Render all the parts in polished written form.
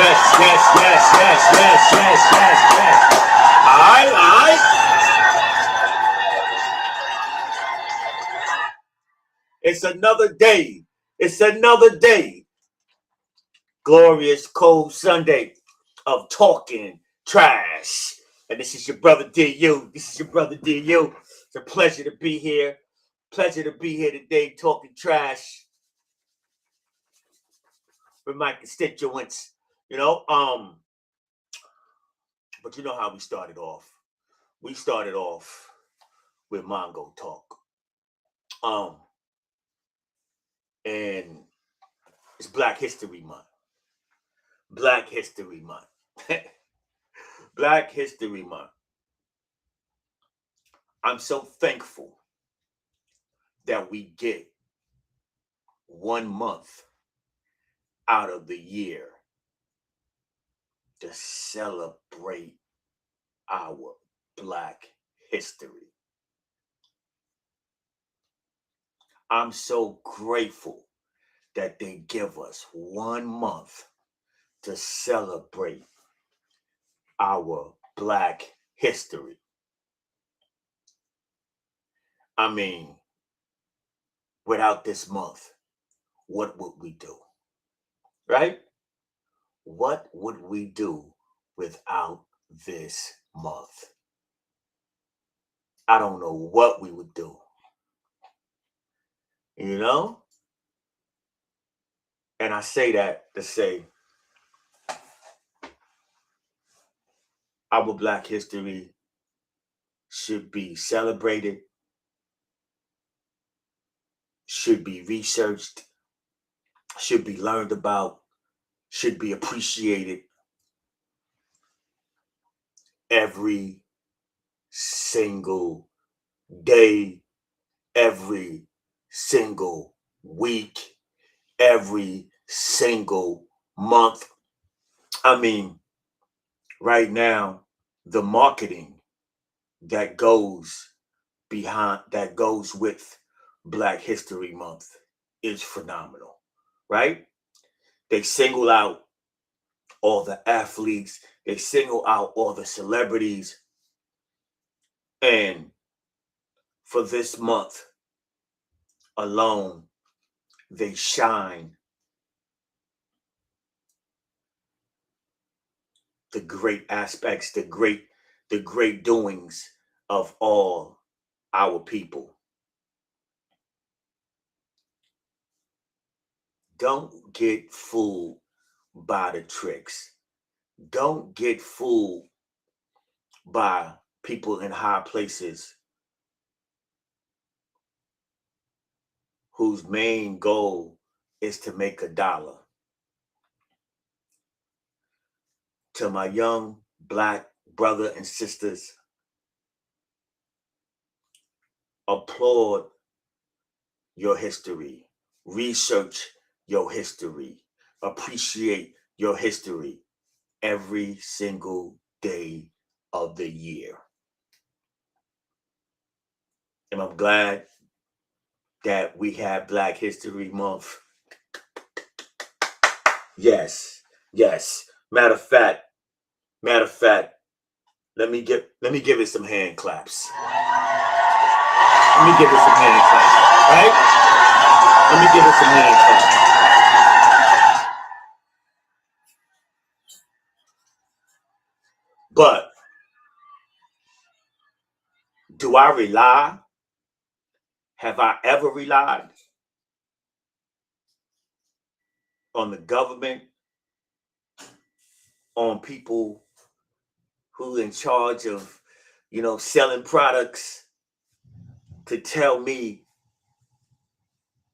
Yes. All right. It's another day. Glorious cold Sunday of talking trash. And this is your brother DU. It's a pleasure to be here. Today talking trash with my constituents. But you know how we started off. We started off with Mongo Talk. And it's Black History Month. Black History Month. I'm so thankful that we get 1 month out of the year to celebrate our Black history. I'm so grateful that they give us 1 month to celebrate our Black history. I mean, without this month, what would we do? Right? What would we do without this month? I don't know what we would do. And I say that to say our Black history should be celebrated, should be researched, should be learned about, should be appreciated every single day, every single week, every single month. I mean, right now, the marketing that goes with Black History Month is phenomenal, right? They single out all the athletes, they single out all the celebrities, and for this month alone, they shine the great aspects, the great doings of all our people. Don't get fooled by the tricks. Don't get fooled by people in high places whose main goal is to make $1. To my young Black brother and sisters, applaud your history, research your history, appreciate your history every single day of the year. And I'm glad that we have Black History Month. Yes. Matter of fact, let me give it some hand claps. Right? Let me give it some hand claps. But do I rely? Have I ever relied on the government, on people who in charge of, selling products to tell me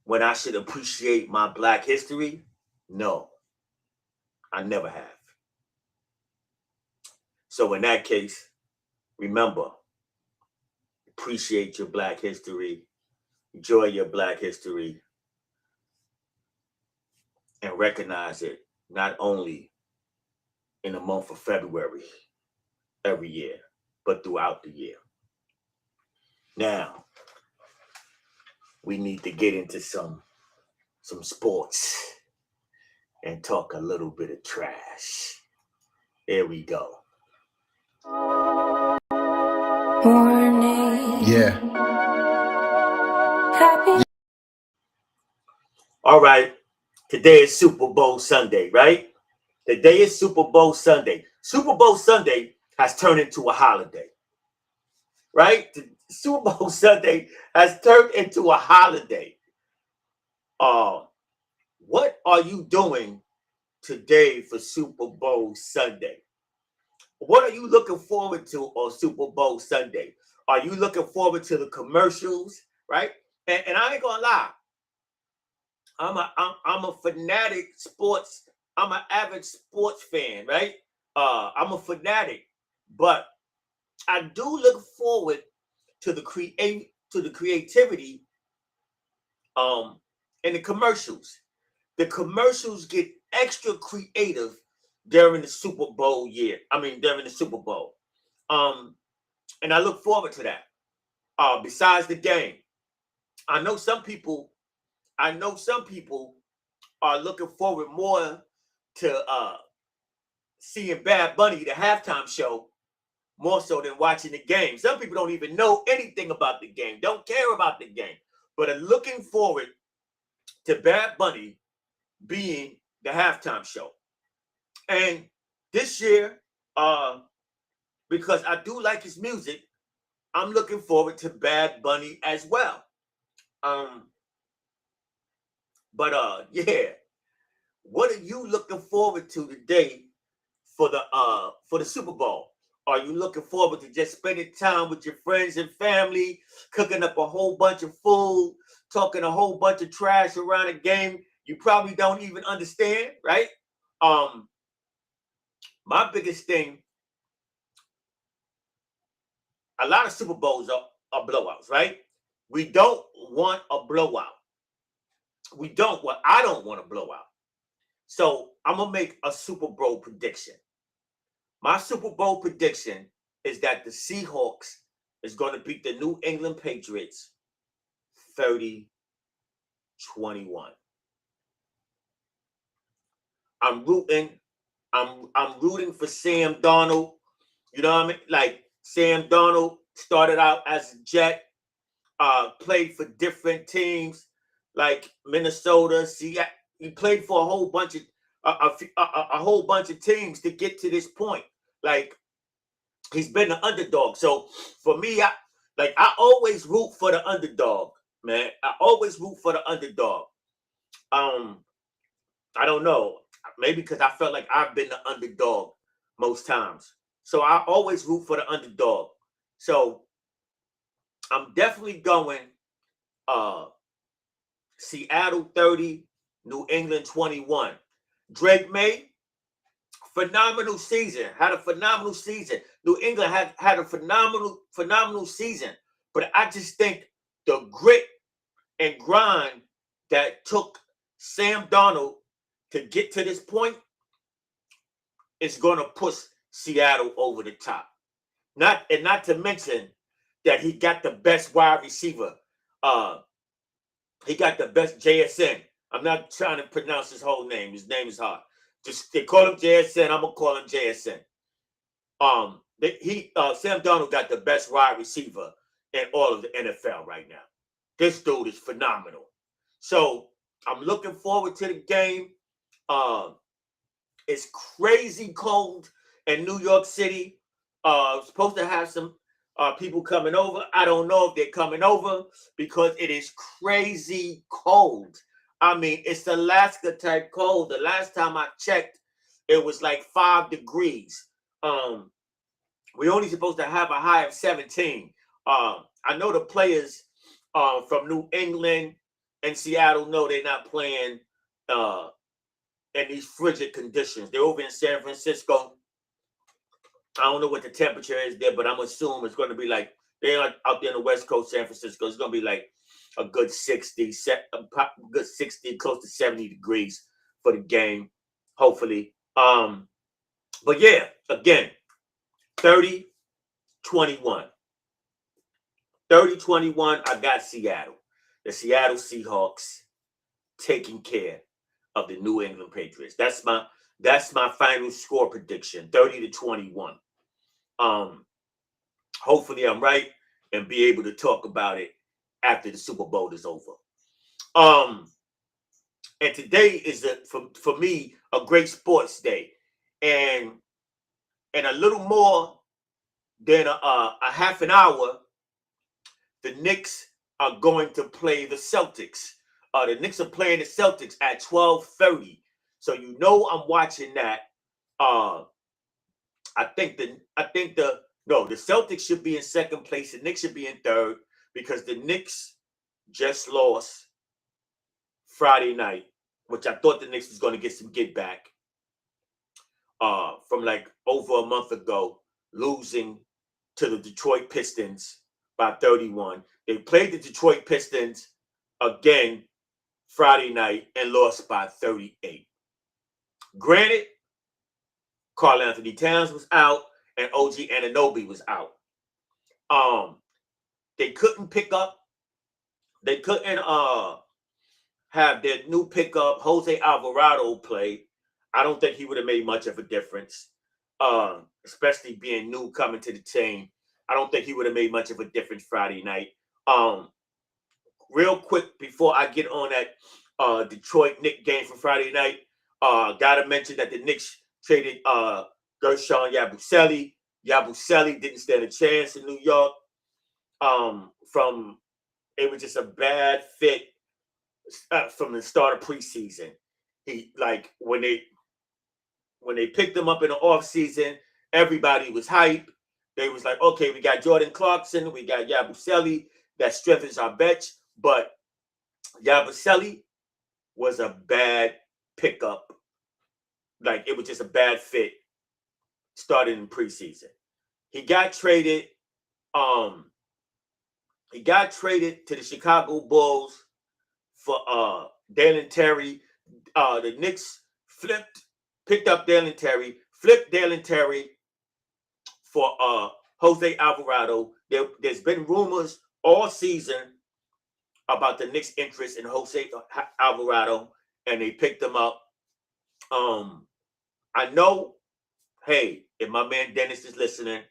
when I should appreciate my Black history? No, I never have. So in that case, remember, appreciate your Black history, enjoy your Black history, and recognize it not only in the month of February every year, but throughout the year. Now, we need to get into some sports. and talk a little bit of trash. Here we go. Morning. Yeah. Happy. All right. Today is Super Bowl Sunday, right? Today is Super Bowl Sunday. Super Bowl Sunday has turned into a holiday, right? The Super Bowl Sunday has turned into a holiday. What are you doing today for Super Bowl Sunday? What are you looking forward to on Super Bowl Sunday? Are you looking forward to the commercials, right? And I ain't gonna lie, I'm a fanatic sports. I'm an avid sports fan, right? I'm a fanatic, but I do look forward to the creativity in the commercials. The commercials get extra creative during the Super Bowl year. I mean, during the Super Bowl. And I look forward to that. Besides the game, I know some people. I know some people are looking forward more to seeing Bad Bunny, the halftime show, more so than watching the game. Some people don't even know anything about the game, don't care about the game, but are looking forward to Bad Bunny being the halftime show. And this year, because I do like his music, I'm looking forward to Bad Bunny as well. Um, but yeah, what are you looking forward to today for the Super Bowl? Are you looking forward to just spending time with your friends and family, cooking up a whole bunch of food, talking a whole bunch of trash around a game you probably don't even understand, right? Um, my biggest thing, a lot of Super Bowls are blowouts, right? We don't want a blowout. I don't want a blowout. So I'm gonna make a Super Bowl prediction. My Super Bowl prediction is that the Seahawks is going to beat the New England Patriots 30-21. I'm rooting. I'm rooting for Sam Darnold. You know what I mean? Like Sam Darnold started out as a Jet, played for different teams like Minnesota. Seattle. He played for a whole bunch of a whole bunch of teams to get to this point. Like he's been the underdog. So for me, I always root for the underdog, man. I always root for the underdog. Um, I don't know. Maybe because I felt like I've been the underdog most times. So I always root for the underdog. So I'm definitely going uh Seattle 30, New England 21. Drake May, phenomenal season. Had a phenomenal season. New England had a phenomenal season. But I just think the grit and grind that took Sam Darnold to get to this point is going to push Seattle over the top. Not to mention that he got the best wide receiver. He got the best JSN. I'm not trying to pronounce his whole name. His name is hard. Just they call him JSN. I'm gonna call him JSN. Sam Darnold got the best wide receiver in all of the NFL right now. This dude is phenomenal. So I'm looking forward to the game. Uh, it's crazy cold in New York City. Supposed to have some people coming over. I don't know if they're coming over because it is crazy cold. I mean, it's Alaska type cold. The last time I checked, it was like 5 degrees. We only supposed to have a high of 17. I know the players from New England and Seattle know they're not playing in these frigid conditions. They're over in San Francisco. I don't know what the temperature is there, but I'm assuming it's going to be like they're out there in the West Coast, San Francisco. It's going to be like a good 60, close to 70 degrees for the game, hopefully. But yeah, again, 30-21. 30-21, I got Seattle. The Seattle Seahawks taking care of the New England Patriots. That's my final score prediction, 30-21. Hopefully I'm right and be able to talk about it after the Super Bowl is over. And today is for me a great sports day, and a little more than a half an hour, the Knicks are going to play the Celtics. The Knicks are playing the Celtics at 12:30, so you know I'm watching that. I think the Celtics should be in second place. The Knicks should be in third because the Knicks just lost Friday night, which I thought the Knicks was going to get some get back from like over a month ago, losing to the Detroit Pistons by 31. They played the Detroit Pistons again Friday night and lost by 38. Granted, Karl Anthony Towns was out and OG Anunoby was out. They couldn't pick up. They couldn't have their new pickup Jose Alvarado play. I don't think he would have made much of a difference, especially being new coming to the team. I don't think he would have made much of a difference Friday night. Real quick before I get on that Detroit Knicks game from Friday night, gotta mention that the Knicks traded Gershon Yabusele. Yabusele didn't stand a chance in New York. It was just a bad fit from the start of preseason. He like when they picked him up in the offseason, everybody was hype. They was like, okay, we got Jordan Clarkson, we got Yabusele, that strengthens our bench. But Yabusele was a bad pickup. Like, it was just a bad fit starting in preseason. He got traded. He got traded to the Chicago Bulls for Dalen Terry. The Knicks picked up Dalen Terry, flipped Dalen Terry for Jose Alvarado. There's been rumors all season about the Knicks' interest in Jose Alvarado, and they picked him up. I know, hey, if my man Dennis is listening,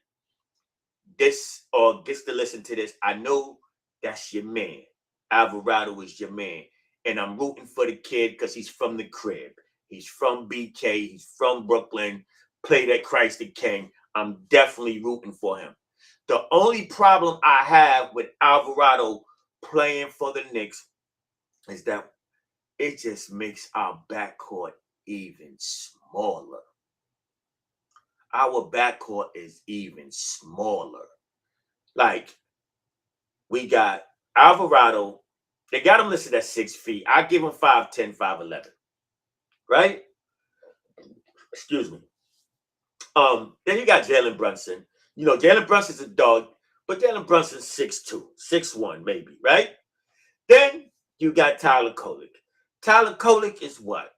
this or gets to listen to this, I know that's your man. Alvarado is your man. And I'm rooting for the kid because he's from the crib. He's from BK. He's from Brooklyn. Played at Christ the King. I'm definitely rooting for him. The only problem I have with Alvarado playing for the Knicks is that it just makes our backcourt even smaller. Our backcourt is even smaller. Like, we got Alvarado. They got him listed at 6 feet. I give him 5'10", 5'11". Right? Excuse me. Then you got Jalen Brunson. You know, Jalen Brunson's a dog, but Jalen Brunson's 6'2", 6'1", maybe, right? Then you got Tyler Kolek. Tyler Kolek is what?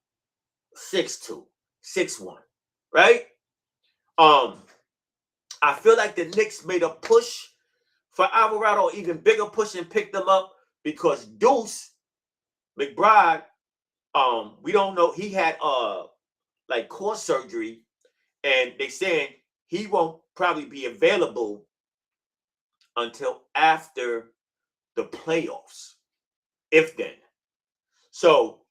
6'2", 6'1", right? I feel like the Knicks made a push for Alvarado, even bigger push, and picked them up because Deuce McBride, we don't know, he had like core surgery, and they saying he won't probably be available until after the playoffs, if then. So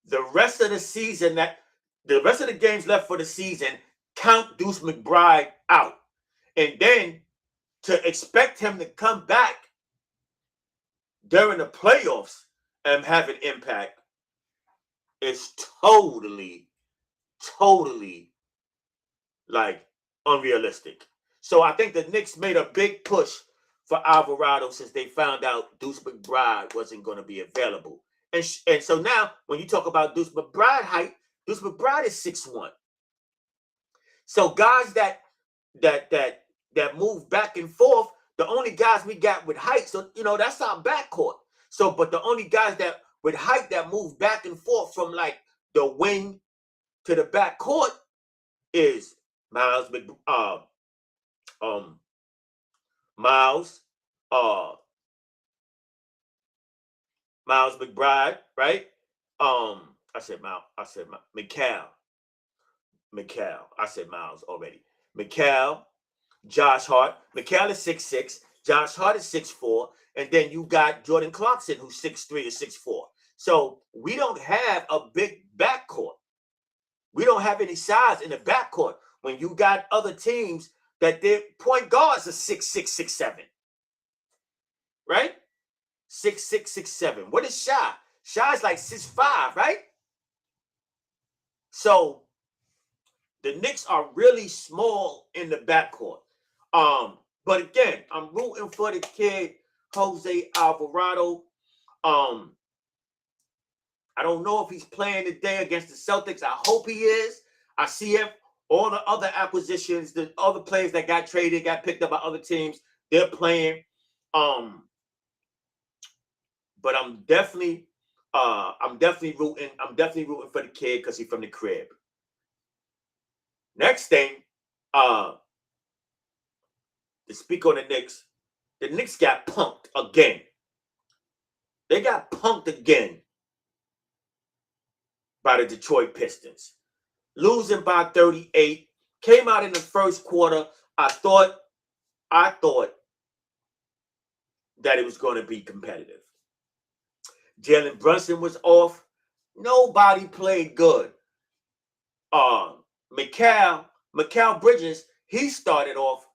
the rest of the season, the rest of the games left for the season, count Deuce McBride out. And then to expect him to come back during the playoffs and have an impact is totally like unrealistic. So I think the Knicks made a big push for Alvarado since they found out Deuce McBride wasn't going to be available. And so now when you talk about Deuce McBride height, Deuce McBride is 6'1". So guys that move back and forth, the only guys we got with height, so you know, that's our backcourt. So, but the only guys that with height that move back and forth from like the wing to the backcourt is Miles McBride, right? I said Miles. Mikal. I said Miles already. Mikal, Josh Hart. Mikal is 6'6". Josh Hart is 6'4". And then you got Jordan Clarkson, who's 6'3" or 6'4". So we don't have a big backcourt. We don't have any size in the backcourt when you got other teams that their point guards are 6'6", 6'7". Right? 6'6", 6'7". What is Shy? Shy's like 6'5", right? So the Knicks are really small in the backcourt. But again, I'm rooting for the kid Jose Alvarado. I don't know if he's playing today against the Celtics. I hope he is. I see him. All the other acquisitions, the other players that got traded, got picked up by other teams, they're playing. But I'm definitely rooting for the kid because he's from the crib. Next thing, to speak on the Knicks got punked again. They got punked again by the Detroit Pistons. Losing by 38. Came out in the first quarter. I thought that it was going to be competitive. Jalen Brunson was off. Nobody played good. Mikal Bridges, he started off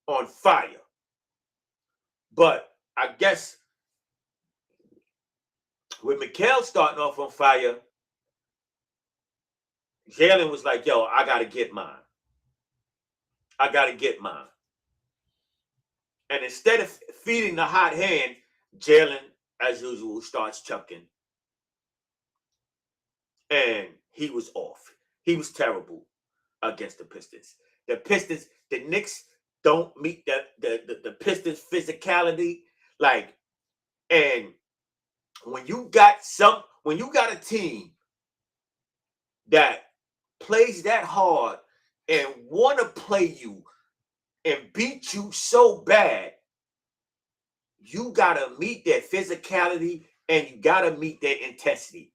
on fire. But I guess with Mikal starting off on fire, Jalen was like, yo, I got to get mine. And instead of feeding the hot hand, Jalen, as usual, starts chucking. And he was off. He was terrible against the Pistons. The Knicks don't meet the Pistons' physicality. And when you got a team that plays that hard and want to play you and beat you so bad, you got to meet their physicality and you got to meet their intensity.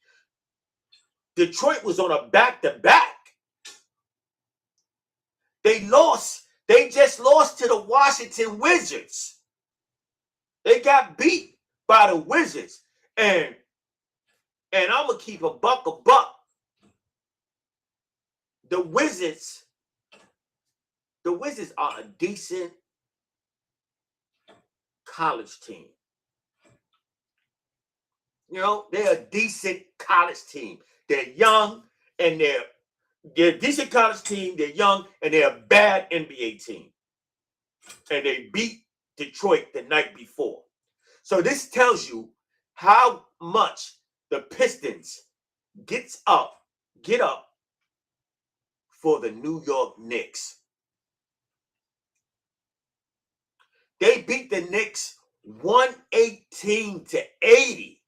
Detroit was on a back-to-back. They just lost to the Washington Wizards. They got beat by the Wizards. And I'm going to keep a buck. The Wizards are a decent college team. You know, they're a decent college team. They're young and they're a decent college team. They're young and they're a bad NBA team. And they beat Detroit the night before. So this tells you how much the Pistons get up for the New York Knicks. They beat the Knicks 118-80.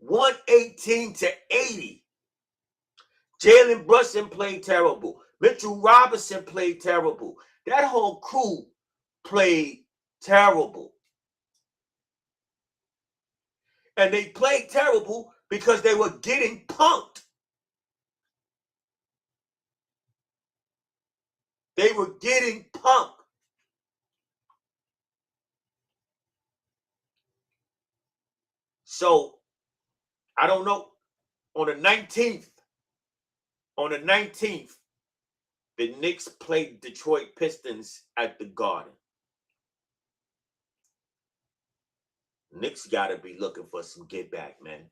118-80. Jalen Brunson played terrible. Mitchell Robinson played terrible. That whole crew played terrible. And they played terrible because they were getting punked. They were getting punked. So, I don't know. On the 19th, the Knicks played Detroit Pistons at the Garden. Knicks got to be looking for some get back, man.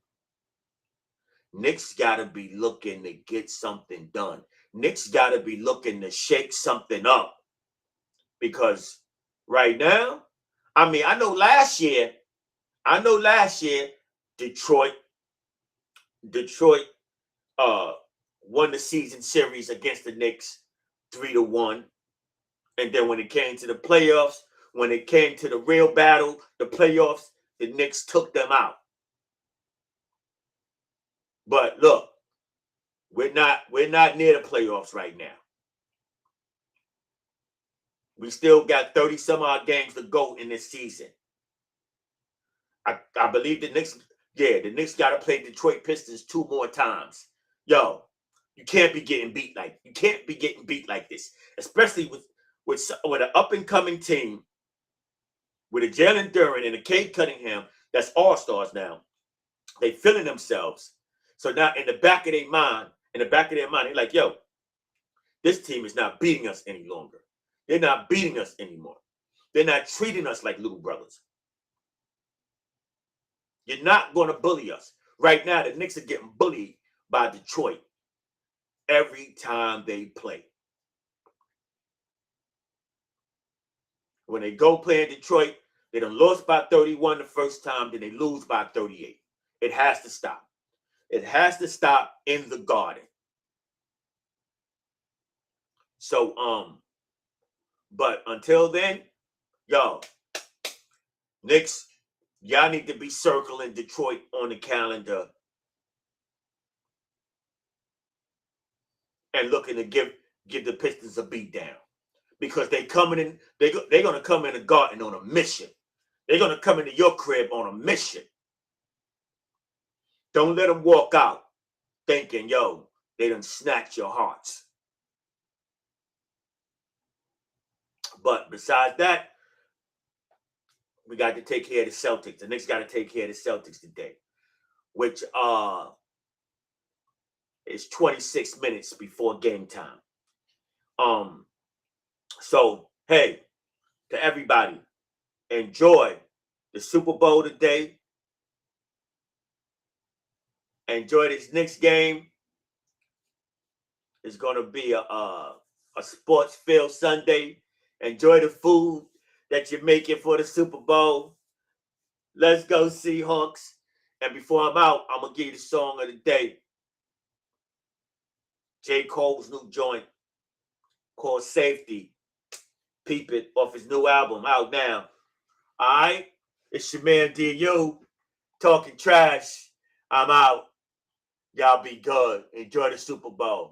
Knicks got to be looking to get something done. Knicks got to be looking to shake something up. Because right now, I know last year, Detroit won the season series against the Knicks 3-1. And then when it came to the playoffs, when it came to the real battle, the playoffs, the Knicks took them out. But look, we're not near the playoffs right now. We still got 30 some odd games to go in this season. I believe the Knicks got to play Detroit Pistons 2 more times. Yo, you can't be getting beat like this, especially with an up and coming team with a Jalen Duren and a Cade Cunningham that's all stars now. They feeling themselves. So now in the back of their mind, they're like, yo, this team is not beating us any longer. They're not beating us anymore. They're not treating us like little brothers. You're not going to bully us. Right now, the Knicks are getting bullied by Detroit every time they play. When they go play in Detroit, they done lost by 31 the first time, then they lose by 38. It has to stop. It has to stop in the Garden. So, but until then, y'all, Knicks, y'all need to be circling Detroit on the calendar and looking to give the Pistons a beat down. Because they're going to come in the Garden on a mission. They're going to come into your crib on a mission. Don't let them walk out thinking, yo, they done snatch your hearts. But besides that, we got to take care of the Celtics. The Knicks got to take care of the Celtics today, which is 26 minutes before game time. So, hey, to everybody, enjoy the Super Bowl today. Enjoy this Knicks game. It's going to be a sports-filled Sunday. Enjoy the food that you're making for the Super Bowl. Let's go, Seahawks. And before I'm out, I'm going to give you the song of the day. J. Cole's new joint called Safety. Peep it off his new album out now. All right? It's your man D.U. talking trash. I'm out. Y'all be good. Enjoy the Super Bowl.